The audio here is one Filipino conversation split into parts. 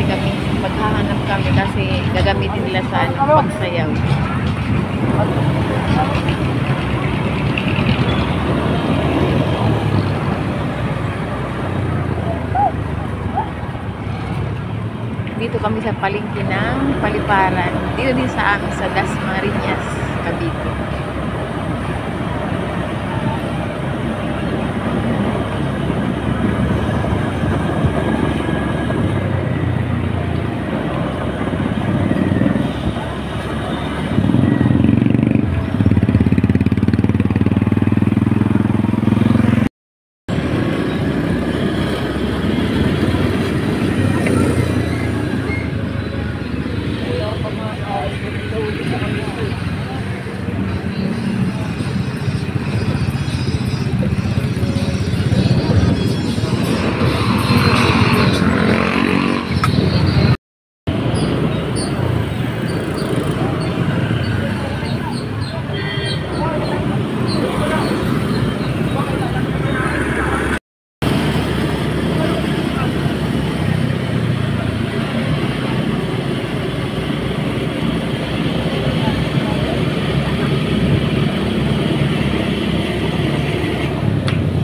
kami, maghahanap kami kasi gagamitin nila sa pagsayaw. Dito kami sa palengke ng Paliparan. Dito din sa amin sa Dasmariñas, Cavite.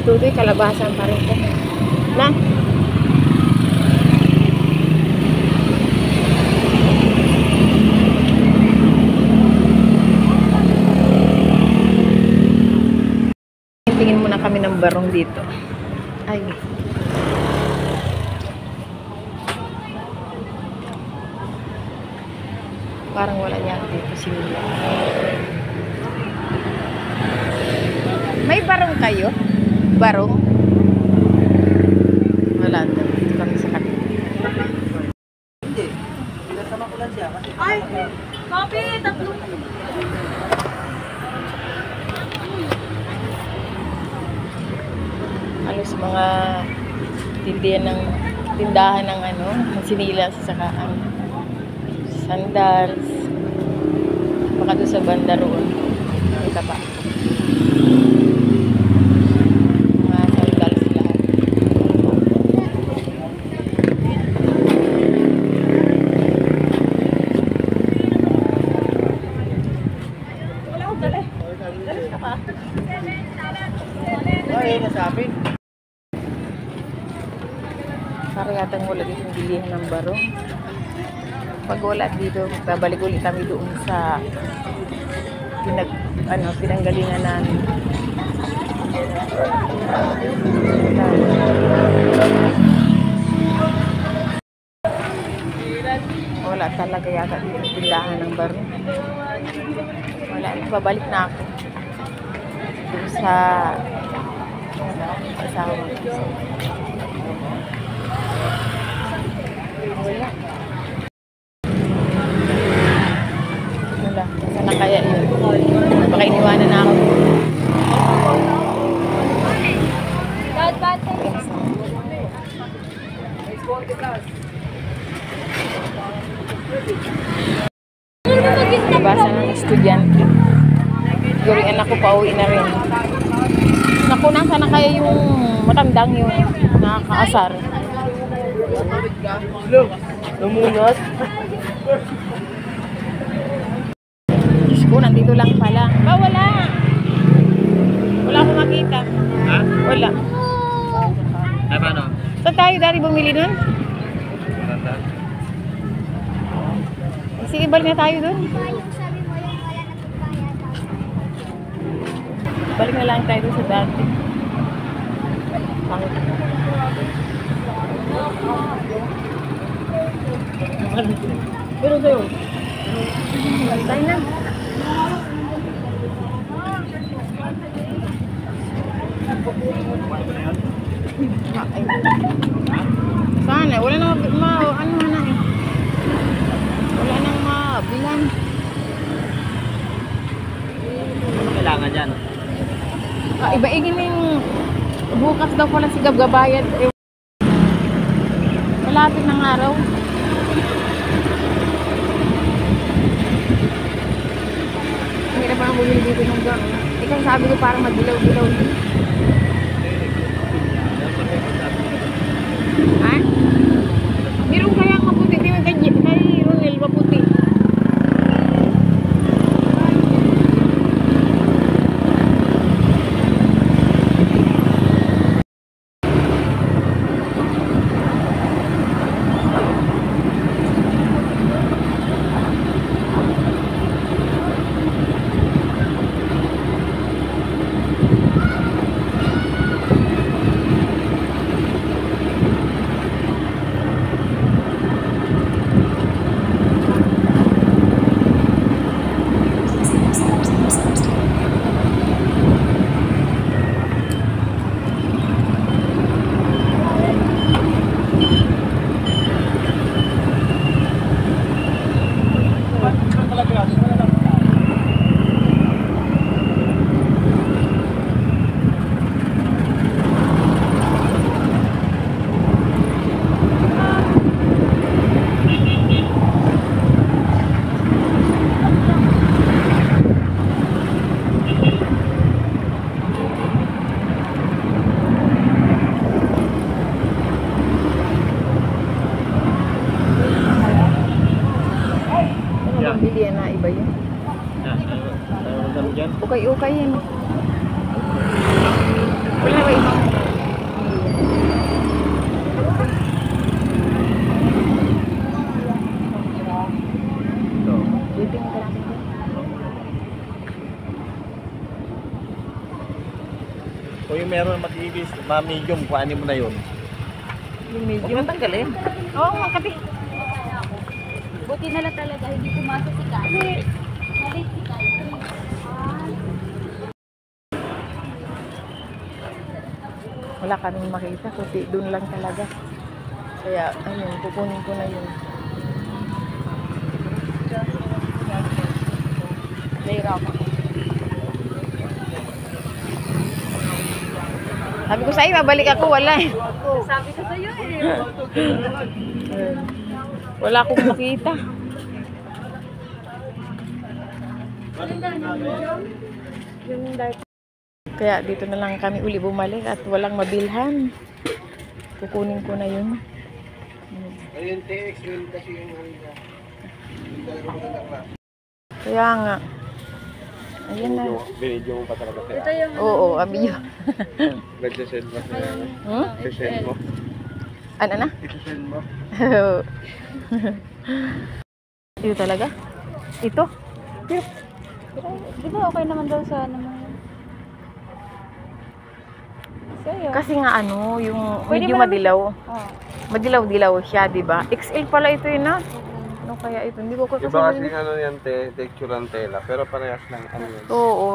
Tuloy kalabasan pa rin ko. Na? Tingin muna kami ng barong dito. Ay. Parang wala niya dito simula. May barong kayo? Barong? Wala. Dito kami sa kanila. Hindi. Pinasama ko lang siya. Ay! Papi! Tatlo! Halos mga tindahan ng ano, ng sinilas saka ang sandals. Baka doon sa banda roon. Ito pa. Mga sandals lahat. Wala akong dali. Dali ka pa. Ay, nasabi. Para yatang wala dito yung bilihan ng barong. Pag wala dito, babalik ulit kami doon sa pinanggalingan namin. Wala talaga yata dito yung tindahan ng barong. Wala, babalik na ako doon sa asawa ko. Wala. Wala. Sana kaya yun. Baka iniwanan na ako. Nabasa ng estudyante. Siguro yung anak ko pauwi na rin. Naku, sana kaya yung matandang yung nakakaasar. Lumunod. Diyos ko, nandito lang pala. Wala. Wala akong makita. Ha? Wala. Ay, paano? Saan tayo dari bumili nun? Sige, balik na tayo dun. Balik na lang tayo dun sa dati. Pangit. Pero sa'yo. Tayo na. Ay. Sana, wala nang ano na eh. Wala nang mabilan. Ano kailangan dyan? Iba-igin na yung bukas daw pala si Gabgabayad. Malapit ng araw. Ang hirap na bumili dito ng gang. Ikaw sabi ko parang magdilaw-dilaw. Ha? Meron kaya mabuti nabili yan na iba yun. Dami dyan. Ukay-ukay yan. Wala ba iba? Ito. Waiting ka natin. Kung yung meron matibis, ma-medium, kuhanin mo na yun. Yung Huwag medium. na tanggalin. Oo, makati. Buti na lang talaga, hindi pumasok si Kali. Malit si Kali. Wala kaming makita, kasi doon lang talaga. Kaya, ayun, kukunin ko na yun. Nahirap ako. Sabi ko sa'yo, mabalik ako, wala eh. Sabi ko sa'yo eh. Wala akong makita. Kaya dito na lang kami uli bumalik at walang mabilhan. Kukunin ko na yun. Ayun, TX, yun kasi yung ano niya. Kaya nga. Ayan na. Binidyo mo pa talaga siya. Ito yung Oo, abiyo. Nagsasend mo siya. Hmm? Nagsasend mo. Ano na? Nagsasend mo. Ito talaga? Ito? Di ba okay naman daw sa ano mo? Sa'yo. Kasi nga ano, yung Pwede medyo ba naman- madilaw. Oh. Madilaw-dilaw siya, di ba? XL pala ito yun, ha? Ano kaya ito? Hindi ko kasi... Iba kasi ano yan, texture ang tela. Pero parehas ng ano yan. Oo.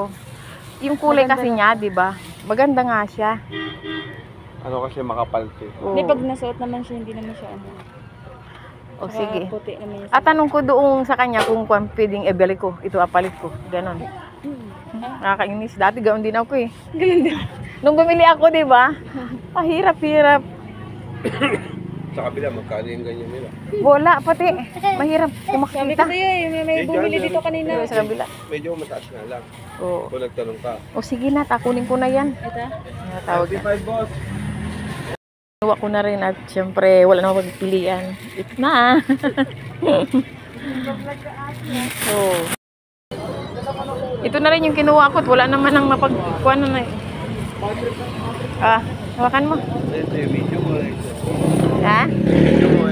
Yung kulay Maganda kasi niya, di ba? Maganda nga siya. Ano kasi makapal siya. Oo. Hindi, pag nasuot naman siya, hindi naman siya ano. O Saka sige. Puti naman yung At tanong ko doon sa kanya kung pwedeng ibalik ko. Ito apalit ko. Ganon. Nakakainis. Dati gawin din ako eh. Ganun din. Nung bumili ako, di ba? Mahirap-hirap. Sa kabila, magkano yung ganyan nila? Wala, pati. Mahirap Sabi ko kumakita. sa'yo eh, may bumili dito kanina. Sa kabila. Medyo mataas nga lang. Oo. Kung nagtanong ka. O sige na, takunin ko na yan. Ito? Tawag na. 35 boss. Nawa ko na rin at syempre wala na magpilian. Ito na. Oo. Ito na rin yung kinuha ko at wala naman ang mapagkuha na eh. Ah, hawakan mo. Ito yung video mo. Ha? Video mo.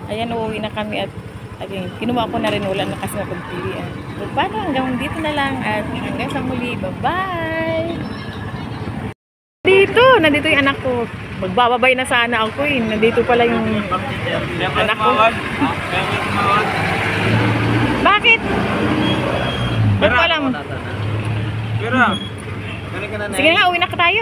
Ayan, uuwi na kami at again, kinuha ko na rin, wala na kasi mapagpilian. So, paano hanggang dito na lang at hanggang sa muli. Bye-bye! Nandito yung anak ko. Magbababay na sana ako eh. Nandito pala yung anak ko. Bakit? Ba't ko alam? Pero, Sige nga, uwi na ka tayo.